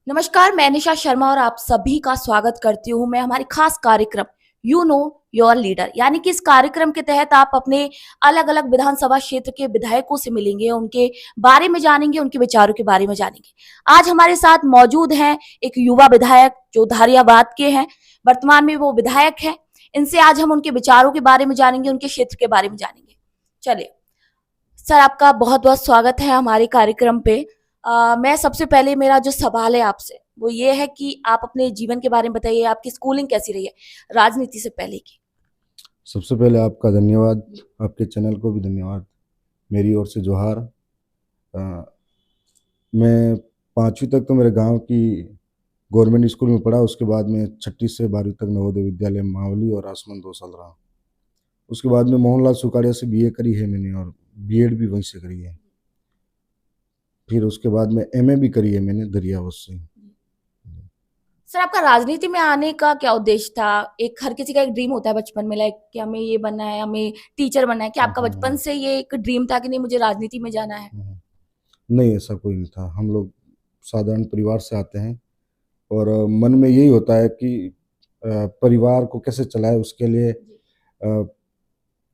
नमस्कार, मैं निशा शर्मा और आप सभी का स्वागत करती हूँ मैं हमारे खास कार्यक्रम यू नो योर लीडर यानी कि इस कार्यक्रम के तहत आप अपने अलग-अलग विधानसभा क्षेत्र के विधायकों से मिलेंगे, उनके बारे में जानेंगे, उनके विचारों के बारे में जानेंगे। आज हमारे साथ मौजूद हैं एक युवा विधायक जो धारियाबाद के हैं, वर्तमान में वो विधायक हैं। इनसे आज हम उनके विचारों के बारे में जानेंगे, उनके क्षेत्र के बारे में जानेंगे। चलिए, सर आपका बहुत-बहुत स्वागत है हमारे कार्यक्रम पे। मैं सबसे पहले मेरा जो सवाल है आपसे वो ये है कि आप अपने जीवन के बारे में बताइए, आपकी स्कूलिंग कैसी रही है राजनीति से पहले की? सबसे पहले आपका धन्यवाद, आपके चैनल को भी धन्यवाद। मेरी ओर से जोहार। अ, मैं 5वीं तक तो मेरे गांव की गवर्नमेंट स्कूल में पढ़ा। उसके बाद में 6ठी से 12वीं तक नवोदय विद्यालय मावली और आसमान 2 साल रहा। उसके बाद में मोहनलाल सुखाड़िया से बीए करी है मैंने और बीएड भी वहीं से करी है। फिर उसके बाद में एमए भी करी है मैंने दरियावत से। सर आपका राजनीति में आने का क्या उद्देश्य था? एक हर किसी का एक ड्रीम होता है बचपन में लाइक कि हमें ये बनना है, हमें टीचर बनना है। क्या आपका बचपन से ये एक ड्रीम था कि नहीं मुझे राजनीति में जाना है? नहीं, ऐसा कोई नहीं था। हम लोग साधारण परिवार से आते हैं और मन में यही होता है कि परिवार को कैसे चलाए। उसके लिए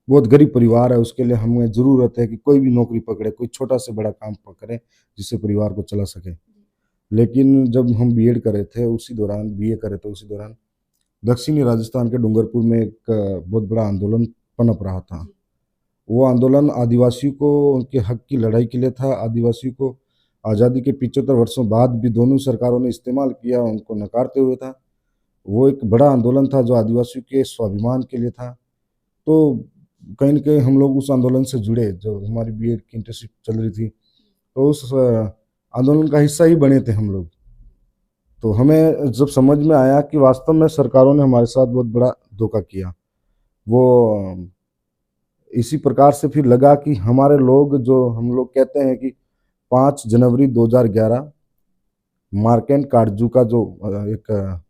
बहुत गरीब परिवार है, उसके लिए हमें ज़रूरत है कि कोई भी नौकरी पकड़े, कोई छोटा से बड़ा काम पकड़े जिससे परिवार को चला सके। लेकिन जब हम बीएड कर रहे थे उसी दौरान, बीए कर रहे थे उसी दौरान दक्षिणी राजस्थान के डूंगरपुर में एक बहुत बड़ा आंदोलन पनप रहा था। वो आंदोलन आदिवासियों को उनके हक की लड़ाई के लिए था। आदिवासियों को आज़ादी के 75 वर्षों बाद भी दोनों सरकारों ने इस्तेमाल किया, उनको नकारते हुए था। वो एक बड़ा आंदोलन था जो आदिवासियों के स्वाभिमान के लिए था। तो कहीं न कहीं हम लोग उस आंदोलन से जुड़े, जब हमारी बीएड की इंटर्नशिप चल रही थी, तो उस आंदोलन का हिस्सा ही बने थे हम लोग। तो हमें जब समझ में आया कि वास्तव में सरकारों ने हमारे साथ बहुत बड़ा धोखा किया, वो इसी प्रकार से फिर लगा कि हमारे लोग, जो हम लोग कहते हैं कि 5 जनवरी 2011 मार्केंड काटजू का जो एक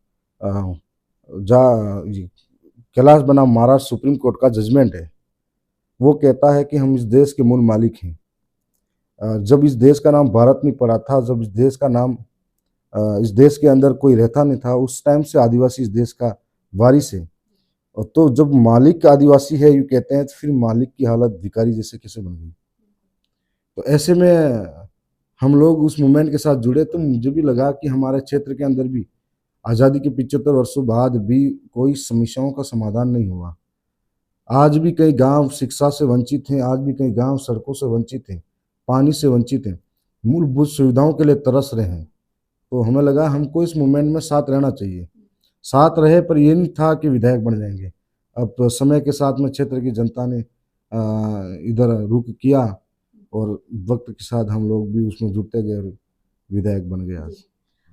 जा कैलाश बनाम महाराष्ट्र सुप्रीम कोर्ट का जजमेंट है, वो कहता है कि हम इस देश के मूल मालिक हैं। जब इस देश का नाम भारत नहीं पड़ा था, जब इस देश का नाम इस देश के अंदर कोई रहता नहीं था, उस टाइम से आदिवासी इस देश का वारिस है। और तो जब मालिक आदिवासी है, यूँ कहते हैं, तो फिर मालिक की हालत भिखारी जैसे कैसे बन गई। तो ऐसे में हम लोग उस मूवमेंट के साथ जुड़े, तो मुझे भी लगा कि हमारे क्षेत्र के अंदर भी आज़ादी के 75 वर्षों बाद भी कोई समस्याओं का समाधान नहीं हुआ। आज भी कई गांव शिक्षा से वंचित हैं, आज भी कई गांव सड़कों से वंचित हैं, पानी से वंचित हैं, मूलभूत सुविधाओं के लिए तरस रहे हैं। तो हमें लगा हमको इस मूवमेंट में साथ रहना चाहिए। साथ रहे, पर ये नहीं था कि विधायक बन जाएंगे। अब समय के साथ में क्षेत्र की जनता ने इधर रुख किया और वक्त के साथ हम लोग भी उसमें जुड़ते गए और विधायक बन गए आज।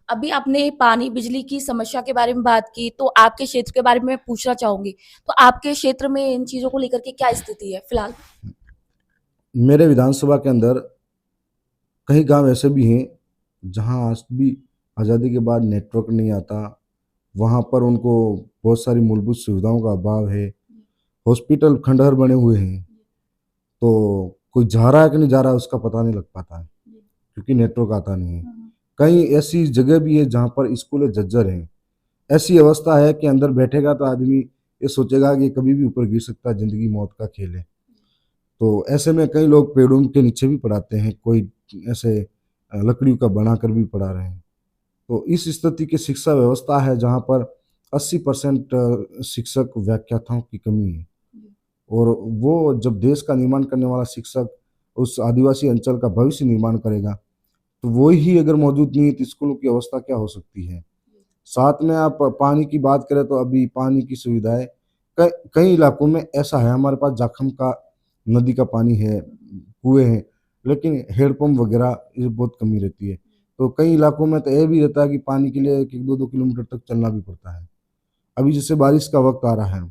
अभी आपने पानी, बिजली की समस्या के बारे में बात की, तो आपके क्षेत्र के बारे में मैं पूछना चाहूँगी। तो आपके क्षेत्र में इन चीज़ों को लेकर के क्या स्थिति है फिलहाल? मेरे विधानसभा के अंदर कई गांव ऐसे भी हैं जहां आज भी आज़ादी के बाद नेटवर्क नहीं आता। वहां पर उनको बहुत सारी मूलभूत सुविधाओं का अभाव है। हॉस्पिटल खंडहर बने हुए हैं, तो कोई जा रहा है कि नहीं जा रहा है उसका पता नहीं लग पाता है, क्योंकि नेटवर्क आता नहीं है। कई ऐसी जगह भी है जहाँ पर स्कूलें जर्जर हैं। ऐसी अवस्था है कि अंदर बैठेगा तो आदमी ये सोचेगा कि कभी भी ऊपर गिर सकता है, ज़िंदगी मौत का खेल है। तो ऐसे में कई लोग पेड़ों के नीचे भी पढ़ाते हैं, कोई ऐसे लकड़ियों का बनाकर भी पढ़ा रहे हैं। तो इस स्थिति की शिक्षा व्यवस्था है जहाँ पर 80% शिक्षक व्याख्याताओं की कमी है। और वो जब देश का निर्माण करने वाला शिक्षक उस आदिवासी अंचल का भविष्य निर्माण करेगा, तो वो ही अगर मौजूद नहीं है तो स्कूलों की अवस्था क्या हो सकती है। साथ में आप पानी की बात करें तो अभी पानी की सुविधाएं कई इलाकों में ऐसा है, हमारे पास जाखम का नदी का पानी है, कुएं हैं, लेकिन हैंडपम्प वगैरह ये बहुत कमी रहती है। तो कई इलाकों में तो ये भी रहता है कि पानी के लिए 1-2 किलोमीटर तक चलना भी पड़ता है। अभी जैसे बारिश का वक्त आ रहा है,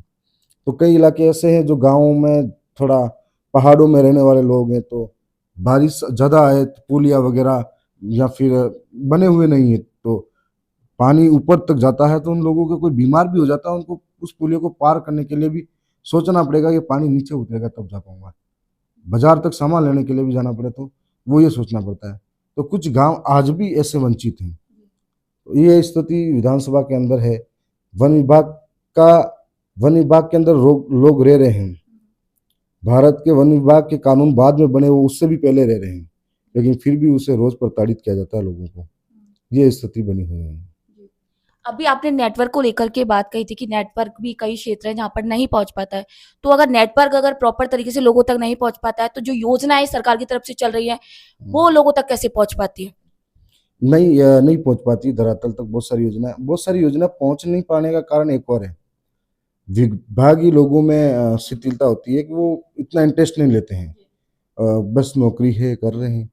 तो कई इलाके ऐसे हैं जो गाँवों में, थोड़ा पहाड़ों में रहने वाले लोग हैं, तो बारिश ज़्यादा आए तो पुलिया वगैरह या फिर बने हुए नहीं है, तो पानी ऊपर तक जाता है, तो उन लोगों को कोई बीमार भी हो जाता है, उनको उस पुलिया को पार करने के लिए भी सोचना पड़ेगा कि पानी नीचे उतरेगा तब जा पाऊंगा। बाजार तक सामान लेने के लिए भी जाना पड़े तो वो ये सोचना पड़ता है। तो कुछ गांव आज भी ऐसे वंचित हैं। ये स्थिति विधानसभा के अंदर है। वन विभाग का वन विभाग के अंदर लोग रह रहे हैं। भारत के वन विभाग के कानून बाद में बने, वो उससे भी पहले रह रहे हैं, लेकिन फिर भी उसे रोज प्रताड़ित किया जाता है लोगों को। ये स्थिति बनी हुई है। अभी आपने नेटवर्क को लेकर के बात कही थी कि नेटवर्क भी कई क्षेत्र हैं जहाँ पर नहीं पहुंच पाता है। तो अगर नेटवर्क अगर प्रॉपर तरीके से लोगों तक नहीं पहुंच पाता है, तो जो योजनाएं सरकार की तरफ से चल रही है वो लोगों तक कैसे पहुंच पाती है? नहीं पहुंच पाती धरातल तक। बहुत सारी योजना पहुंच नहीं पाने का कारण एक और है, विभागीय लोगों में शिथिलता होती है कि वो इतना इंटरेस्ट नहीं लेते हैं। बस नौकरी है, कर रहे हैं।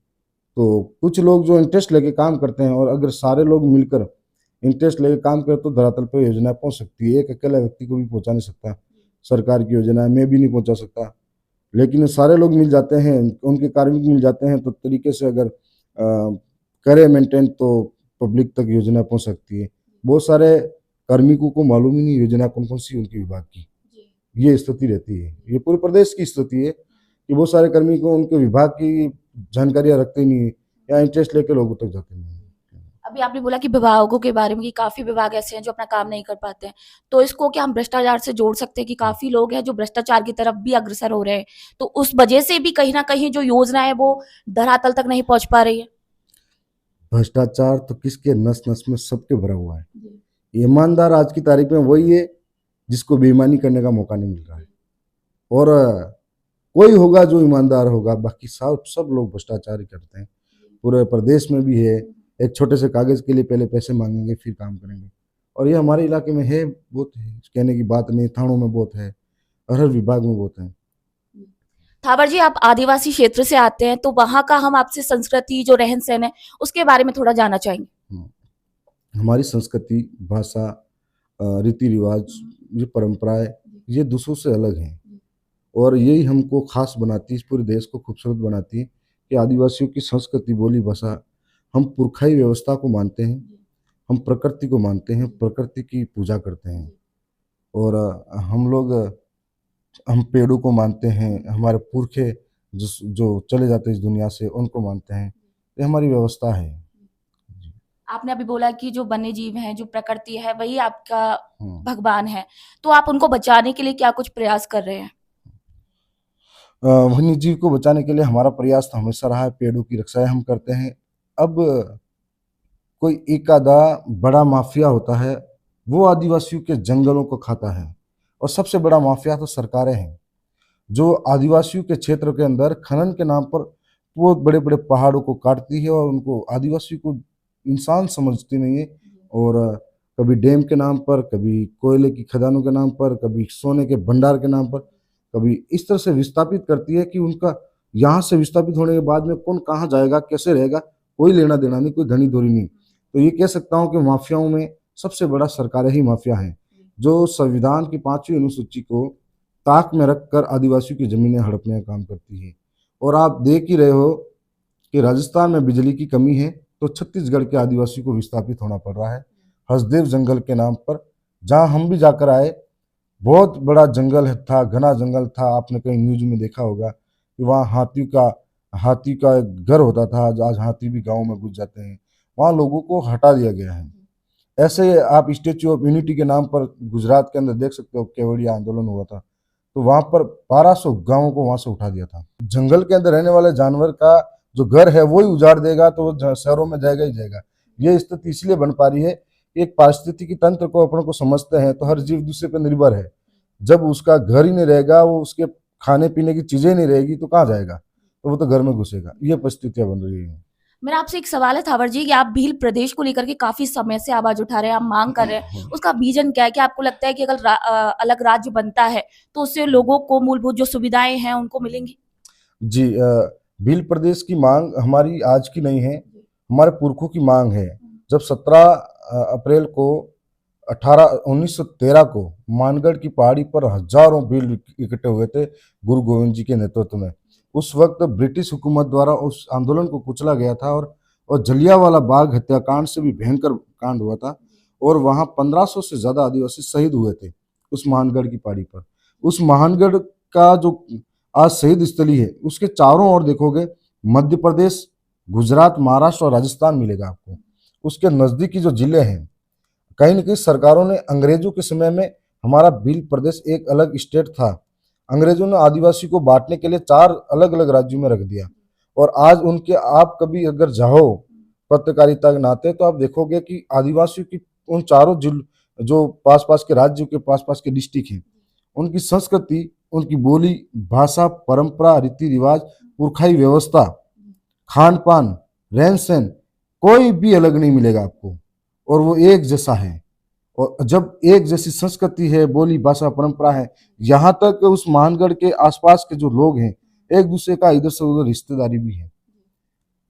तो कुछ लोग जो इंटरेस्ट लेके काम करते हैं, और अगर सारे लोग मिलकर इंटरेस्ट लेके काम करें तो धरातल पर योजना पहुंच सकती है। एक अकेला व्यक्ति को भी पहुंचा नहीं सकता सरकार की योजना, मैं भी नहीं पहुंचा सकता। लेकिन सारे लोग मिल जाते हैं, उनके कार्मिक मिल जाते हैं, तो तरीके से अगर करे मेंटेन तो पब्लिक तक योजना पहुंच सकती है। बहुत सारे कार्मिकों को मालूम ही नहीं योजना कौन कौन सी उनके विभाग की। ये स्थिति रहती है, ये पूरे प्रदेश की स्थिति है कि बहुत सारे कर्मी को उनके विभाग की जानकारियां रखते ही नहीं है, या इंटरेस्ट लेकर लोगों तक जाते नहीं है। अभी आपने बोला कि विभागों के बारे में कि काफी विभाग ऐसे हैं जो अपना काम नहीं कर पाते हैं, तो इसको क्या हम भ्रष्टाचार से जोड़ सकते हैं कि काफी लोग हैं जो भ्रष्टाचार की तरफ भी अग्रसर हो रहे हैं, तो उस वजह से भी कहीं ना कहीं जो योजना है वो धरातल तक नहीं पहुंच पा रही है? भ्रष्टाचार तो किसके नस नस में सबके भरा हुआ है। ईमानदार आज की तारीख में वही है जिसको बेईमानी करने का मौका नहीं मिल रहा है। और कोई होगा जो ईमानदार होगा, बाकी सब लोग भ्रष्टाचार ही करते हैं। पूरे प्रदेश में भी है। एक छोटे से कागज के लिए पहले पैसे मांगेंगे, फिर काम करेंगे। और ये हमारे इलाके में है, बहुत है, कहने की बात नहीं। थानों में बहुत है, हर विभाग में बहुत है। थावर जी, आप आदिवासी क्षेत्र से आते हैं, तो वहां का हम आपसे संस्कृति जो रहन सहन है उसके बारे में थोड़ा जानना चाहेंगे। हमारी संस्कृति, भाषा, रीति रिवाज, ये परंपराएं, ये दूसरों से अलग हैं, और यही हमको खास बनाती है, इस पूरे देश को खूबसूरत बनाती है कि आदिवासियों की संस्कृति, बोली, भाषा, हम पुरखाई व्यवस्था को मानते हैं, हम प्रकृति को मानते हैं, प्रकृति की पूजा करते हैं। और हम पेड़ों को मानते हैं, हमारे पुरखे जो चले जाते हैं इस दुनिया से, उनको मानते हैं। ये हमारी व्यवस्था है। आपने अभी बोला कि जो वन्य जीव हैं, जो प्रकृति है, वही आपका हम्म। भगवान है, तो आप उनको बचाने के लिए क्या कुछ प्रयास कर रहे हैं? वन्य जीव को बचाने के लिए हमारा प्रयास तो हमेशा रहा है, पेड़ों की रक्षा हम करते हैं। अब कोई एक आधा बड़ा माफिया होता है, वो आदिवासियों के जंगलों को खाता है, और सबसे बड़ा माफिया तो सरकारें हैं, जो आदिवासियों के क्षेत्र के अंदर खनन के नाम पर बहुत बड़े बड़े पहाड़ों को काटती है, और उनको आदिवासियों को इंसान समझती नहीं है। और कभी डैम के नाम पर, कभी कोयले की खदानों के नाम पर, कभी सोने के भंडार के नाम पर, कभी इस तरह से विस्थापित करती है कि उनका यहाँ से विस्थापित होने के बाद में कौन कहाँ जाएगा, कैसे रहेगा, कोई लेना देना नहीं, कोई धनी धोरी नहीं। तो ये कह सकता हूँ कि माफियाओं में सबसे बड़ा सरकारें ही माफिया हैं, जो संविधान की 5वीं अनुसूची को ताक में रखकर आदिवासियों की जमीनें हड़पने का काम करती है। और आप देख ही रहे हो कि राजस्थान में बिजली की कमी है, तो छत्तीसगढ़ के आदिवासियों को विस्थापित होना पड़ रहा है हसदेव जंगल के नाम पर, जहां हम भी जाकर आए। बहुत बड़ा जंगल था, घना जंगल था। आपने कहीं न्यूज में देखा होगा कि वहाँ हाथी का एक घर होता था, आज हाथी भी गाँव में घुस जाते हैं। वहाँ लोगों को हटा दिया गया है। ऐसे आप स्टेच्यू ऑफ यूनिटी के नाम पर गुजरात के अंदर देख सकते हो, केवड़िया आंदोलन हुआ था, तो वहां पर 1200 गांवों को वहां से उठा दिया था। जंगल के अंदर रहने वाले जानवर का जो घर है वो ही उजाड़ देगा, तो वो शहरों में जाएगा ही जाएगा। ये स्थिति इसलिए बन पा रही है कि एक पारिस्थितिकी तंत्र को अपन को समझते हैं, तो हर जीव दूसरे पर निर्भर है। जब उसका घर ही नहीं रहेगा, वो उसके खाने पीने की चीजें नहीं रहेगी, तो कहाँ जाएगा? तो वो तो घर में घुसेगा। ये परिस्थितियां बन रही है। मेरा आपसे एक सवाल है थावर जी कि आप भील प्रदेश को लेकर के काफी समय से आवाज उठा रहे हैं, आप मांग कर रहे हैं, उसका विजन क्या है? कि आपको लगता है कि अगर अलग राज्य बनता है तो उससे लोगों को मूलभूत जो सुविधाएं हैं उनको मिलेंगी? जी, भील प्रदेश की मांग हमारी आज की नहीं है, हमारे पुरखों की मांग है। जब 17 अप्रैल को 1913 को मानगढ़ की पहाड़ी पर हजारों भील इकट्ठे हुए थे गुरु गोविंद जी के नेतृत्व में। उस वक्त ब्रिटिश हुकूमत द्वारा उस आंदोलन को कुचला गया था, और जलियांवाला बाग हत्याकांड से भी भयंकर कांड हुआ था, और वहाँ 1500 से ज्यादा आदिवासी शहीद हुए थे उस महानगढ़ की पहाड़ी पर। उस महानगढ़ का जो आज शहीद स्थली है, उसके चारों ओर देखोगे मध्य प्रदेश, गुजरात, महाराष्ट्र और राजस्थान मिलेगा आपको। उसके नज़दीकी जो जिले हैं, कहीं न कहीं सरकारों ने अंग्रेजों के समय में हमारा भील प्रदेश एक अलग स्टेट था। अंग्रेजों ने आदिवासी को बाँटने के लिए 4 अलग-अलग राज्यों में रख दिया और आज उनके आप कभी अगर जाओ पत्रकारिता के नाते तो आप देखोगे कि आदिवासियों की उन चारों जिल जो पास-पास के राज्यों के पास-पास के डिस्ट्रिक्ट हैं, उनकी संस्कृति, उनकी बोली, भाषा, परंपरा, रीति-रिवाज, पुरखाई व्यवस्था, खान-पान, रहन-सहन कोई भी अलग नहीं मिलेगा आपको और वो एक जैसा है। और जब एक जैसी संस्कृति है, बोली, भाषा, परंपरा है, यहाँ तक उस मानगढ़ के आसपास के जो लोग हैं, एक दूसरे का इधर से उधर रिश्तेदारी भी है।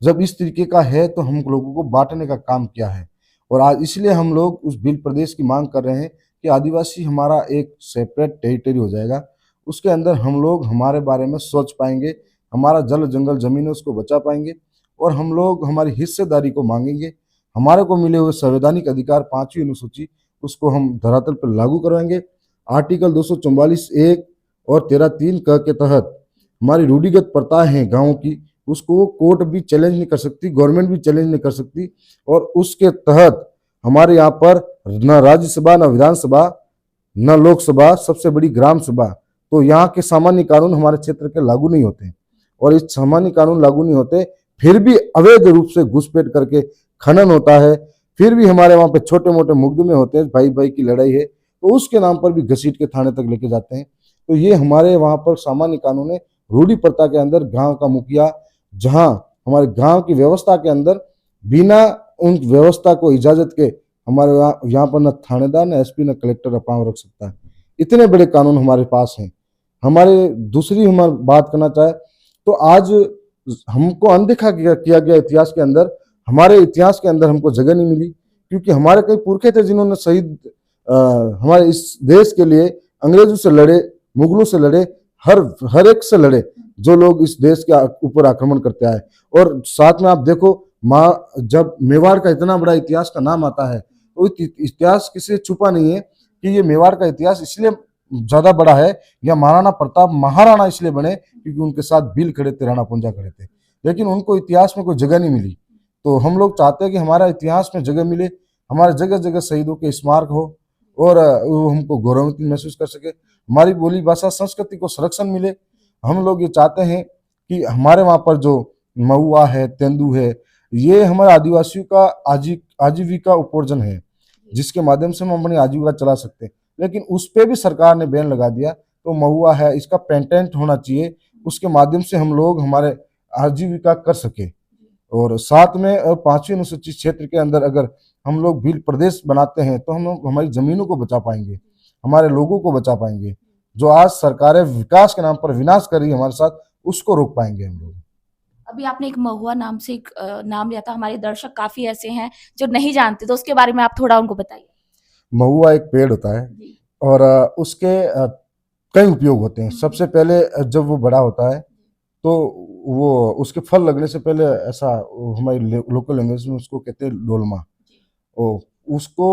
जब इस तरीके का है तो हम लोगों को बांटने का काम किया है और आज इसलिए हम लोग उस भील प्रदेश की मांग कर रहे हैं कि आदिवासी हमारा एक सेपरेट टेरिटरी हो जाएगा। उसके अंदर हम लोग हमारे बारे में सोच पाएंगे, हमारा जल जंगल जमीन है उसको बचा पाएंगे और हम लोग हमारी हिस्सेदारी को मांगेंगे। हमारे को मिले हुए संवैधानिक अधिकार 5वीं अनुसूची उसको हम धरातल पर लागू करवाएंगे। आर्टिकल 244 एक और 13(3) क के तहत हमारी रूढ़िगत प्रथाएं हैं गाँव की, उसको कोर्ट भी चैलेंज नहीं कर सकती, गवर्नमेंट भी चैलेंज नहीं कर सकती और उसके तहत हमारे यहाँ पर न राज्यसभा, न विधानसभा, न लोकसभा, सबसे बड़ी ग्राम सभा, तो यहाँ के सामान्य कानून हमारे क्षेत्र के लागू नहीं होते और इस सामान्य कानून लागू नहीं होते, फिर भी अवैध रूप से घुसपैठ करके खनन होता है, फिर भी हमारे वहाँ पे छोटे मोटे मुकदमे होते हैं, भाई भाई की लड़ाई है तो उसके नाम पर भी घसीट के थाने तक लेके जाते हैं। तो ये हमारे वहाँ पर सामान्य कानून है। रूढ़ी प्रथा के अंदर गांव का मुखिया जहां हमारे गांव की व्यवस्था के अंदर बिना उन व्यवस्था को इजाजत के हमारे यहाँ पर न थानेदार, न एसपी, न कलेक्टर पांव रख सकता है। इतने बड़े कानून हमारे पास हैं। हमारे दूसरी हमारी बात करना चाहे तो आज हमको अनदेखा किया गया इतिहास के अंदर, हमारे इतिहास के अंदर हमको जगह नहीं मिली क्योंकि हमारे कई पुरखे थे जिन्होंने शहीद हमारे इस देश के लिए अंग्रेजों से लड़े, मुगलों से लड़े, हर एक से लड़े, जो लोग इस देश के ऊपर आक्रमण करते आए। और साथ में आप देखो जब मेवाड़ का इतना बड़ा इतिहास का नाम आता है तो इतिहास किसी से छुपा नहीं है कि ये मेवाड़ का इतिहास इसलिए ज्यादा बड़ा है या महाराणा प्रताप महाराणा इसलिए बने क्योंकि उनके साथ भील खड़े थे, राणा कुंजा खड़े थे, लेकिन उनको इतिहास में कोई जगह नहीं मिली। तो हम लोग चाहते हैं कि हमारा इतिहास में जगह मिले, हमारे जगह जगह शहीदों के स्मारक हो और वो हमको गौरवान्वित महसूस कर सके, हमारी बोली भाषा संस्कृति को संरक्षण मिले। हम लोग ये चाहते हैं कि हमारे वहाँ पर जो महुआ है, तेंदू है, ये हमारे आदिवासियों का आजीविका उपार्जन है जिसके माध्यम से हम अपनी आजीविका चला सकते हैं, लेकिन उस पर भी सरकार ने बैन लगा दिया। तो महुआ है, इसका पेटेंट होना चाहिए, उसके माध्यम से हम लोग हमारे आजीविका कर सके। और साथ में 5वीं अनुसूचित क्षेत्र के अंदर अगर हम लोग भील प्रदेश बनाते हैं तो हम लोग हमारी जमीनों को बचा पाएंगे, हमारे लोगों को बचा पाएंगे। जो आज सरकारें विकास के नाम पर विनाश कर रही है हमारे साथ, उसको रोक पाएंगे हम लोग। अभी आपने एक महुआ नाम से एक नाम लिया था, हमारे दर्शक काफी ऐसे हैं जो नहीं जानते, तो उसके बारे में आप थोड़ा उनको बताइए। महुआ एक पेड़ होता है और उसके कई उपयोग होते हैं। सबसे पहले जब वो बड़ा होता है तो वो उसके फल लगने से पहले ऐसा हमारी लोकल लैंग्वेज में उसको कहते हैं डोलमा, और उसको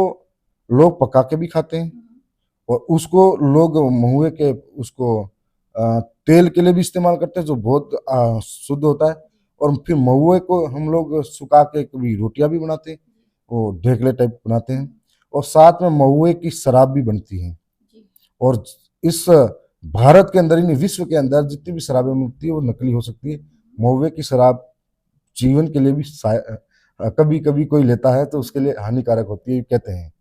लोग पका के भी खाते हैं और उसको लोग महुए के उसको तेल के लिए भी इस्तेमाल करते हैं जो बहुत शुद्ध होता है। और फिर महुए को हम लोग सुखा के कभी रोटियां भी बनाते हैं, वो ढेकले टाइप बनाते हैं, और साथ में महुए की शराब भी बनती है। और इस भारत के अंदर ही नहीं विश्व के अंदर जितनी भी शराबें मिलती है वो नकली हो सकती है। महुए की शराब जीवन के लिए भी कभी कभी कोई लेता है तो उसके लिए हानिकारक होती है कहते हैं।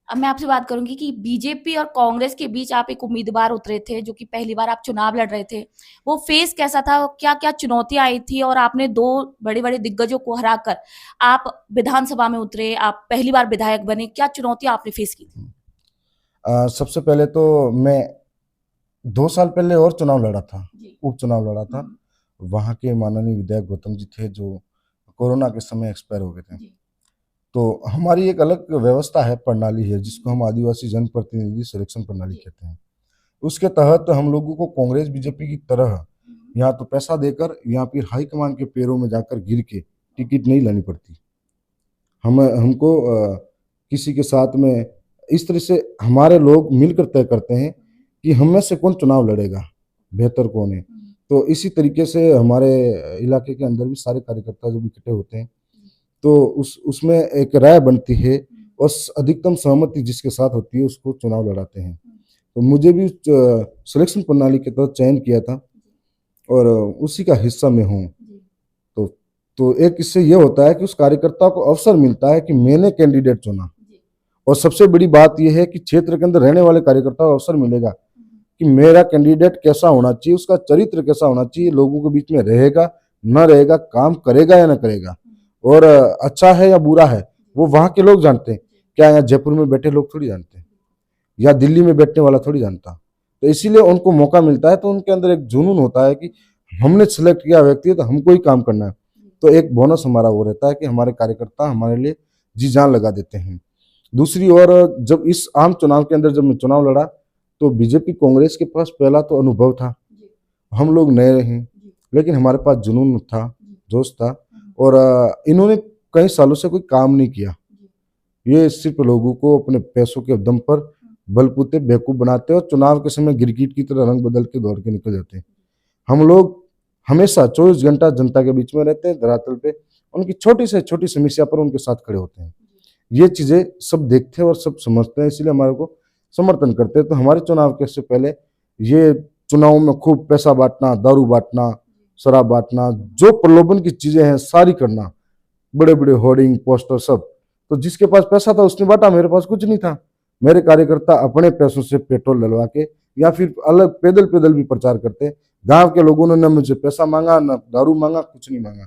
अब मैं आपसे बात करूंगी कि बीजेपी और कांग्रेस के बीच आप एक उम्मीदवार उतरे थे, जो कि पहली बार आप चुनाव लड़ रहे थे, वो फेस कैसा था, क्या क्या चुनौतियां आई थी, और आपने 2 बड़े बड़े दिग्गजों को हराकर आप विधानसभा में उतरे, आप पहली बार विधायक बने, क्या चुनौतियां आपने फेस की थी? सबसे पहले तो मैं 2 साल पहले और चुनाव लड़ा था, उपचुनाव लड़ा था। वहाँ के माननीय विधायक गौतम जी थे जो कोरोना के समय एक्सपायर हो गए थे। तो हमारी एक अलग व्यवस्था है, प्रणाली है जिसको हम आदिवासी जनप्रतिनिधि संरक्षण प्रणाली कहते हैं। उसके तहत हम लोगों को कांग्रेस बीजेपी की तरह यहाँ तो पैसा देकर या फिर हाईकमान के पैरों में जाकर गिर के टिकट नहीं लानी पड़ती। हमको किसी के साथ में इस तरह से हमारे लोग मिलकर तय करते हैं कि हम में से कौन चुनाव लड़ेगा, बेहतर कौन है। तो इसी तरीके से हमारे इलाके के अंदर भी सारे कार्यकर्ता जब इकट्ठे होते हैं तो उसमें एक राय बनती है और अधिकतम सहमति जिसके साथ होती है उसको चुनाव लड़ाते हैं। तो मुझे भी सिलेक्शन प्रणाली के तहत चयन किया था और उसी का हिस्सा मैं हूँ। तो तो एक इससे ये होता है कि उस कार्यकर्ता को अवसर मिलता है कि मैंने कैंडिडेट चुना, और सबसे बड़ी बात यह है कि क्षेत्र के अंदर रहने वाले कार्यकर्ता को अवसर मिलेगा कि मेरा कैंडिडेट कैसा होना चाहिए, उसका चरित्र कैसा होना चाहिए, लोगों के बीच में रहेगा न रहेगा, काम करेगा या न करेगा, और अच्छा है या बुरा है वो वहाँ के लोग जानते हैं। क्या यहाँ जयपुर में बैठे लोग थोड़ी जानते हैं, या दिल्ली में बैठने वाला थोड़ी जानता। तो इसीलिए उनको मौका मिलता है, तो उनके अंदर एक जुनून होता है कि हमने सिलेक्ट किया व्यक्ति है तो हमको ही काम करना है। तो एक बोनस हमारा वो रहता है कि हमारे कार्यकर्ता हमारे लिए जी जान लगा देते हैं। दूसरी ओर जब इस आम चुनाव के अंदर जब मैं चुनाव लड़ा तो बीजेपी कांग्रेस के पास पहला तो अनुभव था, हम लोग नए हैं, लेकिन हमारे पास जुनून था, जोश था, और इन्होंने कई सालों से कोई काम नहीं किया। ये सिर्फ लोगों को अपने पैसों के दम पर बलबूते बेवकूफ बनाते हैं और चुनाव के समय गिरगिट की तरह रंग बदल के दौड़ के निकल जाते हैं। हम लोग हमेशा 24 घंटा जनता के बीच में रहते हैं, धरातल पे उनकी छोटी से छोटी समस्या पर उनके साथ खड़े होते हैं। ये चीजें सब देखते हैं और सब समझते हैं, इसलिए हमारे को समर्थन करते हैं। तो हमारे चुनाव के से पहले ये चुनाव में खूब पैसा बांटना, दारू बांटना, शराब बांटना, जो प्रलोभन की चीजें हैं सारी करना, बड़े बड़े होर्डिंग पोस्टर सब, तो जिसके पास पैसा था उसने बांटा, मेरे पास कुछ नहीं था। मेरे कार्यकर्ता अपने पैसों से पेट्रोल डलवा के या फिर अलग पैदल पैदल भी प्रचार करते। गांव के लोगों ने न मुझे पैसा मांगा, न दारू मांगा, कुछ नहीं मांगा,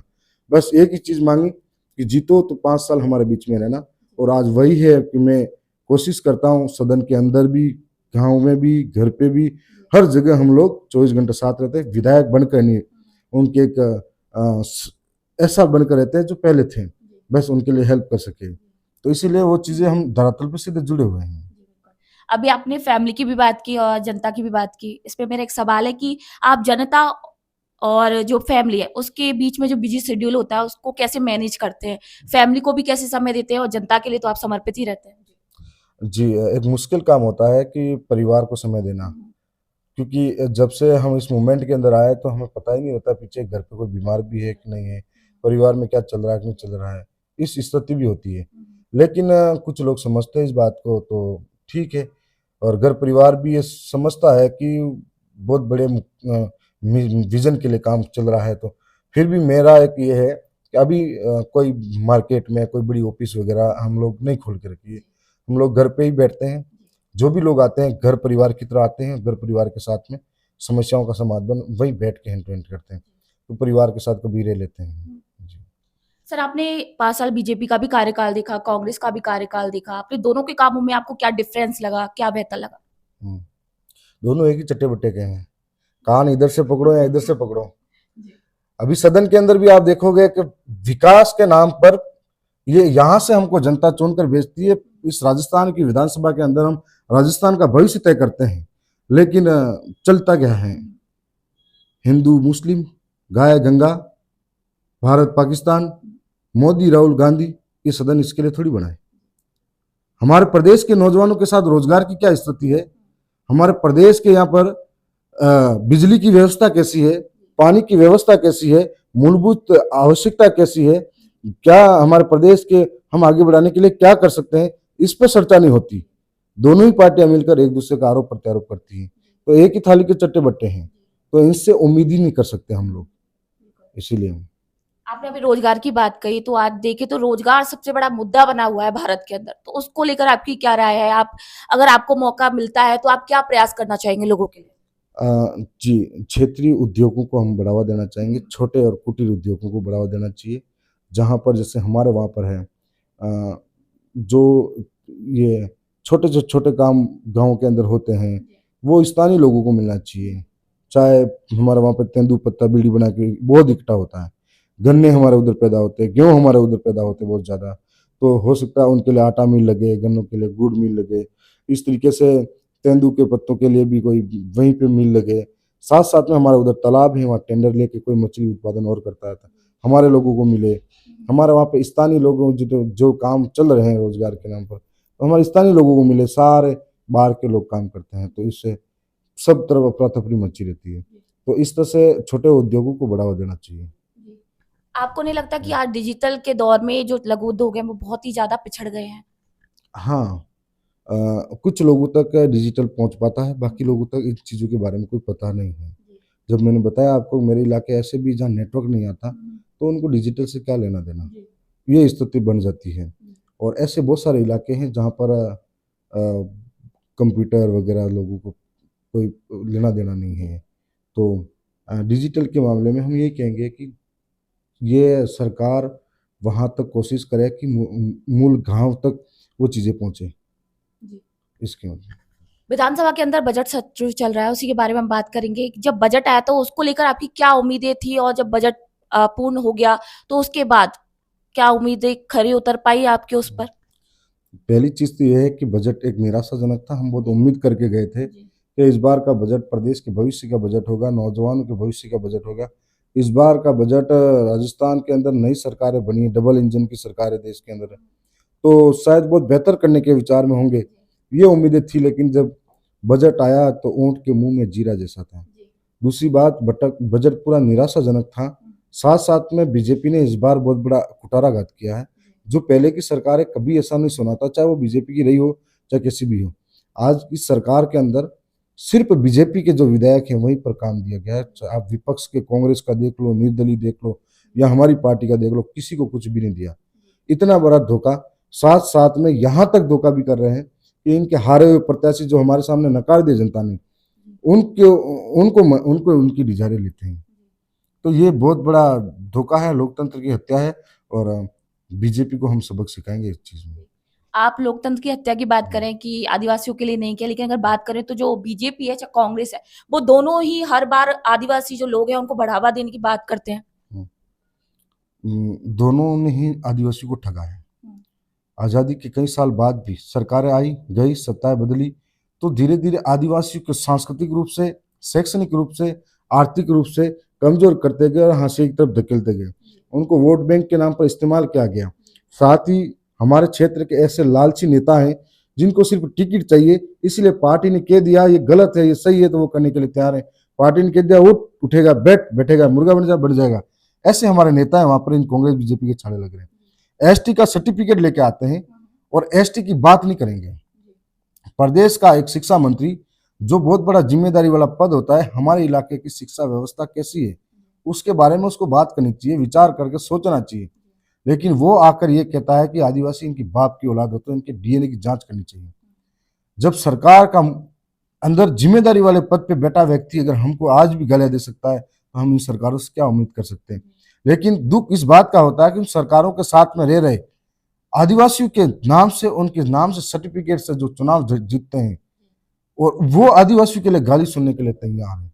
बस एक ही चीज मांगी कि जीतो तो 5 साल हमारे बीच में रहना। और आज वही है कि मैं कोशिश करता हूँ सदन के अंदर भी, गाँव में भी, घर पे भी, हर जगह हम लोग 24 घंटे साथ रहते हैं। विधायक बनकर नहीं, उनके एक ऐसा बनकर रहते हैं जो पहले थे, बस उनके लिए हेल्प कर सके। तो इसीलिए वो चीजें हम धरातल पे सीधे जुड़े हुए हैं। अभी आपने फैमिली की भी बात की और जनता की भी बात की। इस पे मेरा एक सवाल है कि आप जनता और जो फैमिली है उसके बीच में जो बिजी शेड्यूल होता है उसको कैसे मैनेज करते हैं? फैमिली को भी कैसे समय देते हैं और जनता के लिए तो आप समर्पित ही रहते हैं? जी, एक मुश्किल काम होता है कि परिवार को समय देना, क्योंकि जब से हम इस मूवमेंट के अंदर आए तो हमें पता ही नहीं होता पीछे घर पे कोई बीमार भी है कि नहीं है, परिवार में क्या चल रहा है कि नहीं चल रहा है, इस स्थिति भी होती है। लेकिन कुछ लोग समझते हैं इस बात को तो ठीक है, और घर परिवार भी ये समझता है कि बहुत बड़े विजन के लिए काम चल रहा है। तो फिर भी मेरा एक ये है कि अभी कोई मार्केट में कोई बड़ी ऑफिस वगैरह हम लोग नहीं खोल के रखी है, हम लोग घर पे ही बैठते हैं। जो भी लोग आते हैं घर परिवार की तरह आते हैं, घर परिवार के साथ में समस्याओं का समाधान वहीं बैठ के हैंड टू हैंड करते हैं, तो परिवार के साथ कभी रह लेते हैं। जी। सर, आपने 5 साल बीजेपी का भी कार्यकाल देखा, कांग्रेस का भी कार्यकाल देखा। आपने दोनों के कामों में आपको क्या डिफरेंस लगा, क्या बेहतर लगा? हम्म, दोनों एक ही चट्टे बट्टे के हैं, कान इधर से पकड़ो या इधर से पकड़ो। अभी सदन के अंदर भी आप देखोगे कि विकास के नाम पर ये यहाँ से हमको जनता चुनकर भेजती है, इस राजस्थान की विधानसभा के अंदर हम राजस्थान का भविष्य तय करते हैं, लेकिन चलता क्या है, हिंदू मुस्लिम, गाय गंगा, भारत पाकिस्तान, मोदी राहुल गांधी, ये सदन इसके लिए थोड़ी बना है। हमारे प्रदेश के नौजवानों के साथ रोजगार की क्या स्थिति है, हमारे प्रदेश के यहाँ पर बिजली की व्यवस्था कैसी है, पानी की व्यवस्था कैसी है, मूलभूत आवश्यकता कैसी है, क्या हमारे प्रदेश के हम आगे बढ़ाने के लिए क्या कर सकते हैं, इस पर चर्चा नहीं होती। दोनों ही पार्टियां मिलकर एक दूसरे का आरोप प्रत्यारोप करती हैं, तो एक ही थाली के चट्टे बट्टे हैं, तो इनसे उम्मीद ही नहीं कर सकते हम लोग, इसीलिए। आपने अभी रोजगार की बात कही, तो आज देखें तो रोजगार सबसे बड़ा मुद्दा बना हुआ है भारत के अंदर। तो उसको लेकर आपकी क्या राय है? आप, अगर आपको मौका मिलता है तो आप क्या प्रयास करना चाहेंगे लोगों के लिए? जी, क्षेत्रीय उद्योगों को हम बढ़ावा देना चाहेंगे, छोटे और कुटीर उद्योगों को बढ़ावा देना चाहिए, जहाँ पर जैसे हमारे वहाँ पर है जो ये छोटे से छोटे काम गाँव के अंदर होते हैं वो स्थानीय लोगों को मिलना चाहिए। चाहे हमारे वहाँ पर तेंदूपत्ता बीड़ी बना के बहुत इकट्ठा होता है, गन्ने हमारे उधर पैदा होते हैं, गेहूँ हमारे उधर पैदा होते हैं बहुत ज़्यादा, तो हो सकता है उनके लिए आटा मिल लगे, गन्नों के लिए गुड़ मिल लगे, इस तरीके से तेंदू के पत्तों के लिए भी कोई वहीं पे मिल लगे। साथ साथ में हमारे उधर तालाब है, वहाँ टेंडर लेके कोई मछली उत्पादन और करता है, हमारे लोगों को मिले। हमारे वहाँ पे स्थानीय लोगों जो काम चल रहे हैं रोजगार के नाम पर, तो हमारे स्थानीय लोगों को मिले, सारे बाहर के लोग काम करते हैं, तो इससे सब तरफ अफरा तफरी मची रहती है। तो इस तरह से छोटे उद्योगों को बढ़ावा देना चाहिए। आपको नहीं लगता कि आज डिजिटल के दौर में जो लघु उद्योग है वो बहुत ही ज़्यादा पिछड़ गए हैं? हाँ, कुछ लोगों तक डिजिटल पहुंच पाता है, बाकी लोगों तक इन चीज़ों के बारे में कोई पता नहीं है। जी। जब मैंने बताया आपको मेरे इलाके ऐसे भी जहाँ नेटवर्क नहीं आता, हुँ, तो उनको डिजिटल से क्या लेना देना, जी। ये स्थिति बन जाती है। हुँ, और ऐसे बहुत सारे इलाके हैं जहाँ पर कंप्यूटर वगैरह लोगों को कोई लेना देना नहीं है। तो डिजिटल के मामले में हम ये कहेंगे कि ये सरकार वहाँ तक कोशिश करे कि मूल गाँव तक वो चीज़ें पहुँचे, जी। इसके मतलब। विधानसभा के अंदर बजट सत्र चल रहा है, उसी के बारे में हम बात करेंगे। जब बजट आया तो उसको लेकर आपकी क्या उम्मीदें थी और जब बजट पूर्ण हो गया तो उसके बाद क्या उम्मीदें खरी उतर पाई आपकी उस पर? पहली चीज़ तो ये है कि बजट एक निराशाजनक था। हम बहुत उम्मीद करके गए थे जी। कि इस बार का बजट प्रदेश के भविष्य का बजट होगा, नौजवानों के भविष्य का बजट होगा। इस बार का बजट राजस्थान के अंदर नई सरकारें बनी हैं, डबल इंजन की सरकारें देश के अंदर है, तो शायद बहुत बेहतर करने के विचार में होंगे, ये उम्मीदें थी। लेकिन जब बजट आया तो ऊँट के मुँह में जीरा जैसा था। दूसरी बात, बजट पूरा निराशाजनक था। साथ-साथ में बीजेपी ने इस बार बहुत बड़ा कुठाराघात किया है, जो पहले की सरकारें कभी ऐसा नहीं सुना था, चाहे वो बीजेपी की रही हो, चाहे किसी भी हो। आज की सरकार के अंदर सिर्फ़ बीजेपी के जो विधायक हैं, वहीं पर काम दिया गया है। चाहे आप विपक्ष के कांग्रेस का देख लो, निर्दलीय देख लो या हमारी पार्टी का देख लो, किसी को कुछ भी नहीं दिया। इतना बड़ा धोखा, साथ-साथ में यहाँ तक धोखा भी कर रहे हैं कि इनके हारे हुए प्रत्याशी जो हमारे सामने नकार दिए जनता ने, उनके उनको उनकी रिज़ाइनें लेते हैं। तो ये बहुत बड़ा धोखा है, लोकतंत्र की हत्या है और बीजेपी को हम सबक सिखाएँगे इस चीज़ में। आप लोकतंत्र की हत्या की बात हुँ। करें कि आदिवासियों के लिए नहीं किया, लेकिन अगर बात करें तो जो बीजेपी है, चाहे कांग्रेस है, वो दोनों ही हर बार आदिवासी जो लोग हैं उनको बढ़ावा देने की बात करते हैं। हुँ। दोनों ने ही आदिवासी को ठगा है। हुँ। आज़ादी के कई साल बाद भी सरकारें आई, गई, सत्ताएँ बदली, तो धीरे-धीरे आदिवासियों को सांस्कृतिक रूप से, शैक्षणिक रूप से, आर्थिक रूप से कमज़ोर करते गए और हाशिए की तरफ धकेलते गए। उनको वोट बैंक के नाम पर इस्तेमाल किया गया। साथ ही हमारे क्षेत्र के ऐसे लालची नेता हैं, जिनको सिर्फ़ टिकट चाहिए, इसलिए पार्टी ने कह दिया ये गलत है, ये सही है, तो वो करने के लिए तैयार हैं। पार्टी ने कह दिया उठ, उठेगा, बैठ, बैठेगा, मुर्गा बन जा, बढ़ जाएगा। ऐसे हमारे नेता हैं वहाँ पर, इन कांग्रेस, बीजेपी के छाले लग रहे हैं। एसटी का सर्टिफिकेट लेके आते हैं और एसटी की बात नहीं करेंगे। प्रदेश का एक शिक्षा मंत्री, जो बहुत बड़ा जिम्मेदारी वाला पद होता है, हमारे इलाके की शिक्षा व्यवस्था कैसी है, उसके बारे में उसको बात करनी चाहिए, विचार करके सोचना चाहिए। लेकिन वो आकर ये कहता है कि आदिवासी इनकी बाप की औलाद होते हैं, इनके डीएनए की जाँच करनी चाहिए। जब सरकार का अंदर जिम्मेदारी वाले पद पे बैठा व्यक्ति अगर हमको आज भी गालियाँ दे सकता है, तो हम इन सरकारों से क्या उम्मीद कर सकते हैं? लेकिन दुःख इस बात का होता है कि उन सरकारों के साथ में रह रहे आदिवासियों के नाम से, उनके नाम से, सर्टिफिकेट से जो चुनाव जीतते हैं और वो आदिवासियों के लिए गाली सुनने के लिए तैयार हैं।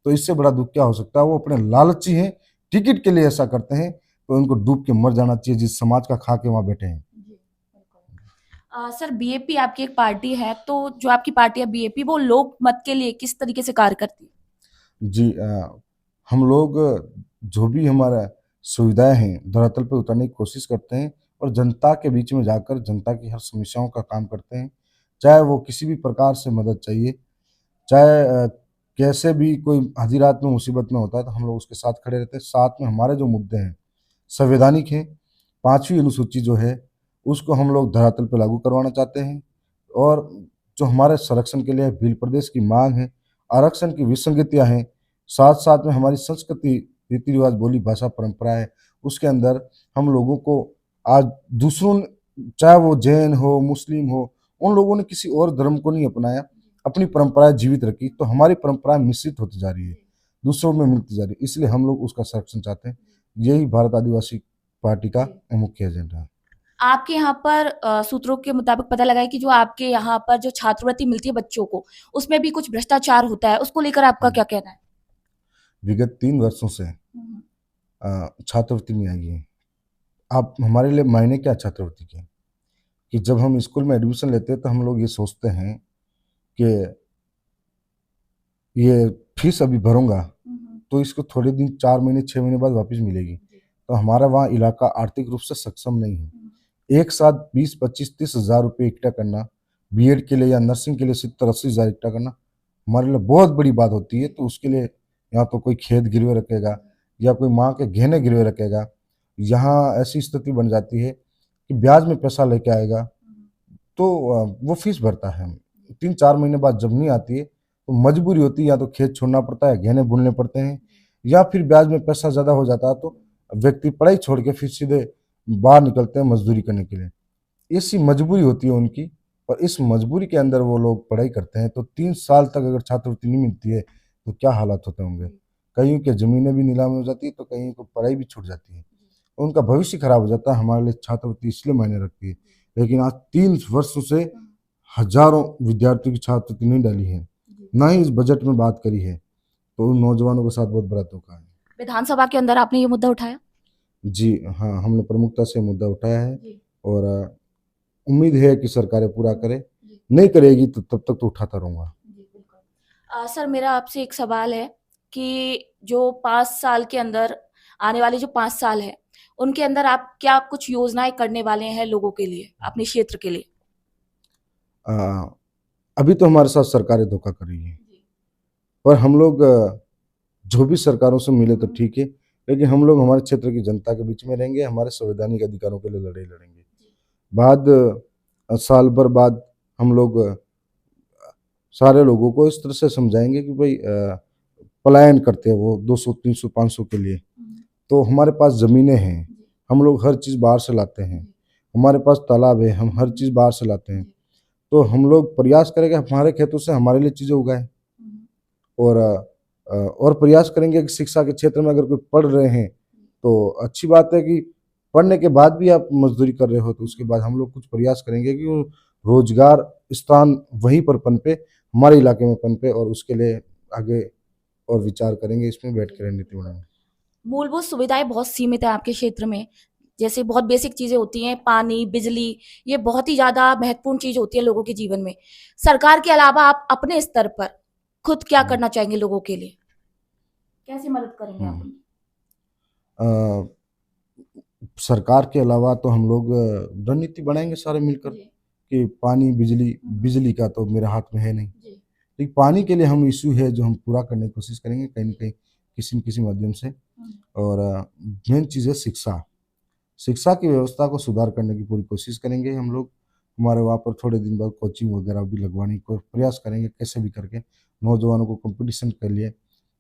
तो इससे बड़ा दुःख क्या हो सकता है? वो अपने लालची हैं, टिकट के लिए ऐसा करते हैं, तो उनको डूब के मर जाना चाहिए जिस समाज का खा के वहाँ बैठे हैं। सर, बीएपी आपकी एक पार्टी है, तो जो आपकी पार्टी है बीएपी, वो लोकमत के लिए किस तरीके से कार्य करती है? जी, हम लोग जो भी हमारा सुविधाएँ हैं, धरातल पे उतारने की कोशिश करते हैं और जनता के बीच में जाकर जनता की हर समस्याओं का काम करते हैं। चाहे वो किसी भी प्रकार से मदद चाहिए, चाहे कैसे भी कोई आधी रात में मुसीबत में होता है, तो हम लोग उसके साथ खड़े रहते हैं। साथ में हमारे जो मुद्दे हैं, संवैधानिक हैं। 5वीं अनुसूची जो है, उसको हम लोग धरातल पे लागू करवाना चाहते हैं और जो हमारे संरक्षण के लिए भील प्रदेश की माँग है, आरक्षण की विसंगतियाँ हैं, साथ-साथ में हमारी संस्कृति, रीति-रिवाज, बोली, भाषा, परंपरा है, उसके अंदर हम लोगों को आज दूसरों ने, चाहे वो जैन हो, मुस्लिम हो, उन लोगों ने किसी और धर्म को नहीं अपनाया, अपनी परंपराएँ जीवित रखी, तो हमारी परंपराएँ मिश्रित होती जा रही है, दूसरों में मिलती जा रही है, इसलिए हम लोग उसका संरक्षण चाहते हैं। यही भारत आदिवासी पार्टी का मुख्य एजेंडा है। आपके यहाँ पर सूत्रों के मुताबिक पता लगा है कि जो आपके यहाँ पर जो छात्रवृत्ति मिलती है बच्चों को, उसमें भी कुछ भ्रष्टाचार होता है, उसको लेकर आपका क्या कहना है? विगत 3 वर्षों से हुँ, छात्रवृत्ति नहीं आई है। आप हमारे लिए मायने क्या छात्रवृत्ति के? कि जब हम स्कूल में एडमिशन लेते हैं तो हम लोग ये सोचते हैं कि ये फीस अभी भरूँगा, हुँ, तो इसको थोड़े दिन 4 महीने 6 महीने बाद वापस मिलेगी। तो हमारा वहाँ इलाका आर्थिक रूप से सक्षम नहीं है। एक साथ 20, 25, 30 हज़ार रुपये इकट्ठा करना, बीएड के लिए या नर्सिंग के लिए 70-80 हज़ार इकट्ठा करना, हमारे लिए बहुत बड़ी बात होती है। तो उसके लिए या तो कोई खेत गिरवे रखेगा या कोई माँ के गहने गिरवे रखेगा, यहाँ ऐसी स्थिति बन जाती है कि ब्याज में पैसा लेके आएगा तो वो फीस भरता है। 3-4 महीने बाद जब नहीं आती है तो मजबूरी होती है, या तो खेत छोड़ना पड़ता है, गहने भूनने पड़ते हैं, या फिर ब्याज में पैसा ज़्यादा हो जाता है तो व्यक्ति पढ़ाई छोड़ के फिर सीधे बाहर निकलते हैं मजदूरी करने के लिए। ऐसी मजबूरी होती है उनकी, और इस मजबूरी के अंदर वो लोग पढ़ाई करते हैं। तो 3 साल तक अगर छात्रवृत्ति नहीं मिलती है तो क्या हालात होते होंगे। कईयों की ज़मीनें भी नीलाम हो जाती है, तो कईयों को पढ़ाई भी छूट जाती है, उनका भविष्य खराब हो जाता है। हमारे लिए छात्रवृत्ति इसलिए मायने रखती है, लेकिन आज 3 वर्षों से हजारों विद्यार्थियों की छात्रवृत्ति नहीं डाली है, ना ही इस बजट में बात करी है, तो उन नौजवानों के साथ बहुत बड़ा धोखा है। विधानसभा के अंदर आपने ये मुद्दा उठाया? जी हाँ, हमने प्रमुखता से मुद्दा उठाया है, और उम्मीद है कि सरकारें पूरा करे। नहीं करेगी तो तब तक तो उठाता रहूँगा। सर, मेरा आपसे एक सवाल है कि जो 5 साल के अंदर आने वाले जो 5 साल है, उनके अंदर आप क्या कुछ योजनाएँ करने वाले हैं लोगों के लिए, अपने क्षेत्र के लिए? अ, अभी तो हमारे साथ सरकारें धोखा कर रही हैं, पर हम लोग जो भी सरकारों से मिले तो ठीक है, लेकिन हम लोग हमारे क्षेत्र की जनता के बीच में रहेंगे, हमारे संवैधानिक अधिकारों के लिए लड़ाई लड़ेंगे। बाद साल भर बाद हम लोग सारे लोगों को इस तरह से समझाएंगे कि भाई पलायन करते हैं वो 200, 300, 500 के लिए, तो हमारे पास ज़मीनें हैं, हम लोग हर चीज़ बाहर से लाते हैं, हमारे पास तालाब है, हम हर चीज़ बाहर से लाते हैं, तो हम लोग प्रयास करेंगे हमारे खेतों से हमारे लिए चीज़ें उगाएं, और प्रयास करेंगे कि शिक्षा के क्षेत्र में अगर कोई पढ़ रहे हैं तो अच्छी बात है कि पढ़ने के बाद भी आप मजदूरी कर रहे हो, तो उसके बाद हम लोग कुछ प्रयास करेंगे कि वो रोजगार स्थान वहीं पर पनपे, हमारे इलाके में पनपे, और उसके लिए आगे और विचार करेंगे, इसमें बैठ के रणनीति बनाएंगे। मूलभूत सुविधाएँ बहुत सीमित हैं आपके क्षेत्र में, जैसे बहुत बेसिक चीज़ें होती हैं, पानी, बिजली, ये बहुत ही ज़्यादा महत्वपूर्ण चीज़ होती है लोगों के जीवन में। सरकार के अलावा आप अपने स्तर पर खुद क्या करना चाहेंगे लोगों के लिए? कैसे मदद करेंगे आप उनकी? अ, सरकार के अलावा तो हम लोग रणनीति बनाएंगे सारे मिलकर कि पानी, बिजली का तो मेरे हाथ में है नहीं, लेकिन पानी के लिए हम इशू है जो हम पूरा करने की कोशिश करेंगे कहीं न कहीं, किसी न किसी माध्यम से। और मेन चीज़ है शिक्षा। शिक्षा की व्यवस्था को सुधार करने की पूरी कोशिश करेंगे हम लोग। हमारे वहाँ पर थोड़े दिन बाद कोचिंग वगैरह भी लगवाने को प्रयास करेंगे, कैसे भी करके नौजवानों को कंपटीशन के लिए।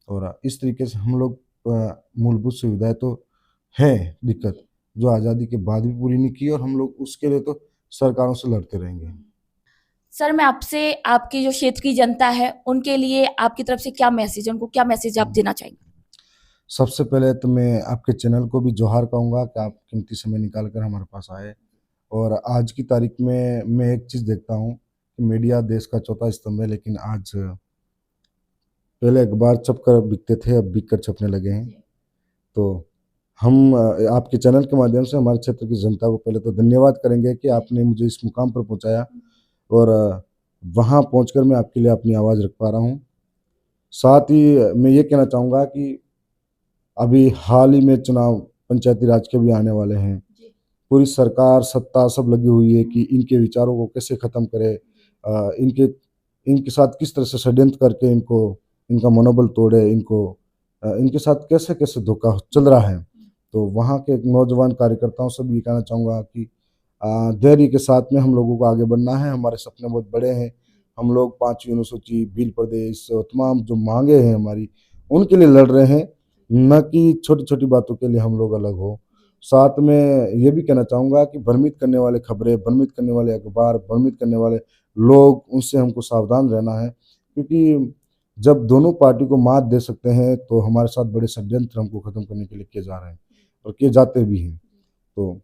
और इस तरीके से हम लोग मूलभूत सुविधाएँ तो है दिक्कत, जो आज़ादी के बाद भी पूरी नहीं की, और हम लोग उसके लिए तो सरकारों से लड़ते रहेंगे। सर, मैं आपसे आपके जो क्षेत्र की जनता है, उनके लिए आपकी तरफ से क्या मैसेज है? उनको क्या मैसेज आप देना चाहेंगे? सबसे पहले तो मैं आपके चैनल को भी जोहार कहूँगा कि आप कीमती समय निकाल कर हमारे पास आए। और आज की तारीख में मैं एक चीज़ देखता हूँ कि मीडिया देश का चौथा स्तंभ है, लेकिन आज पहले अखबार छप कर बिकते थे, अब बिक कर छपने लगे हैं। तो हम आपके चैनल के माध्यम से हमारे क्षेत्र की जनता को पहले तो धन्यवाद करेंगे कि आपने मुझे इस मुकाम पर पहुँचाया, और वहाँ पहुँचकर मैं आपके लिए अपनी आवाज़ रख पा रहा हूँ। साथ ही मैं ये कहना चाहूँगा कि अभी हाल ही में चुनाव पंचायती राज के भी आने वाले हैं। पूरी सरकार, सत्ता सब लगी हुई है कि इनके विचारों को कैसे ख़त्म करें, इनके इनके साथ किस तरह से षड्यंत्र करके इनको इनका मनोबल तोड़े, इनके साथ कैसे-कैसे धोखा चल रहा है। तो वहाँ के नौजवान कार्यकर्ताओं से भी ये कहना चाहूँगा कि धैर्य के साथ में हम लोगों को आगे बढ़ना है। हमारे सपने बहुत बड़े हैं। हम लोग 5वीं अनुसूची, भील प्रदेश और तमाम जो माँगे हैं हमारी, उनके लिए लड़ रहे हैं, ना कि छोटी-छोटी बातों के लिए हम लोग अलग हो। साथ में ये भी कहना चाहूँगा कि भ्रमित करने वाले खबरें, भ्रमित करने वाले अखबार, भ्रमित करने वाले लोग, उनसे हमको सावधान रहना है, क्योंकि जब दोनों पार्टी को मात दे सकते हैं, तो हमारे साथ बड़े षड्यंत्र हमको ख़त्म करने के लिए किए जा रहे हैं, और किए जाते भी हैं। तो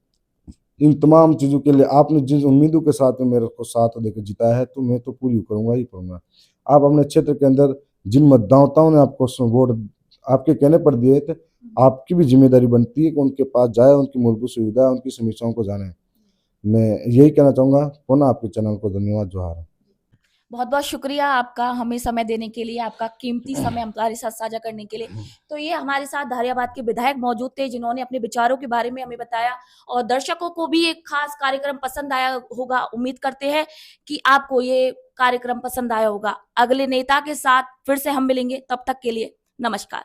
इन तमाम चीज़ों के लिए आपने जिन उम्मीदों के साथ में मेरे को साथ देकर जिताया है, तो मैं तो पूरी करूँगा ही करूँगा। आप अपने क्षेत्र के अंदर जिन मतदाताओं ने आपको वोट आपके कहने पर दिए थे, आपकी भी ज़िम्मेदारी बनती है कि उनके पास जाएँ, उनकी मूलभूत सुविधा, उनकी समस्याओं को जानें। मैं यही कहना चाहूँगा। पुनः आपके चैनल को धन्यवाद, जोहार। बहुत-बहुत शुक्रिया आपका हमें समय देने के लिए, आपका कीमती समय हमारे साथ साझा करने के लिए। तो ये हमारे साथ धारियाबाद के विधायक मौजूद थे, जिन्होंने अपने विचारों के बारे में हमें बताया, और दर्शकों को भी एक खास कार्यक्रम पसंद आया होगा। उम्मीद करते हैं कि आपको ये कार्यक्रम पसंद आया होगा। अगले नेता के साथ फिर से हम मिलेंगे, तब तक के लिए नमस्कार।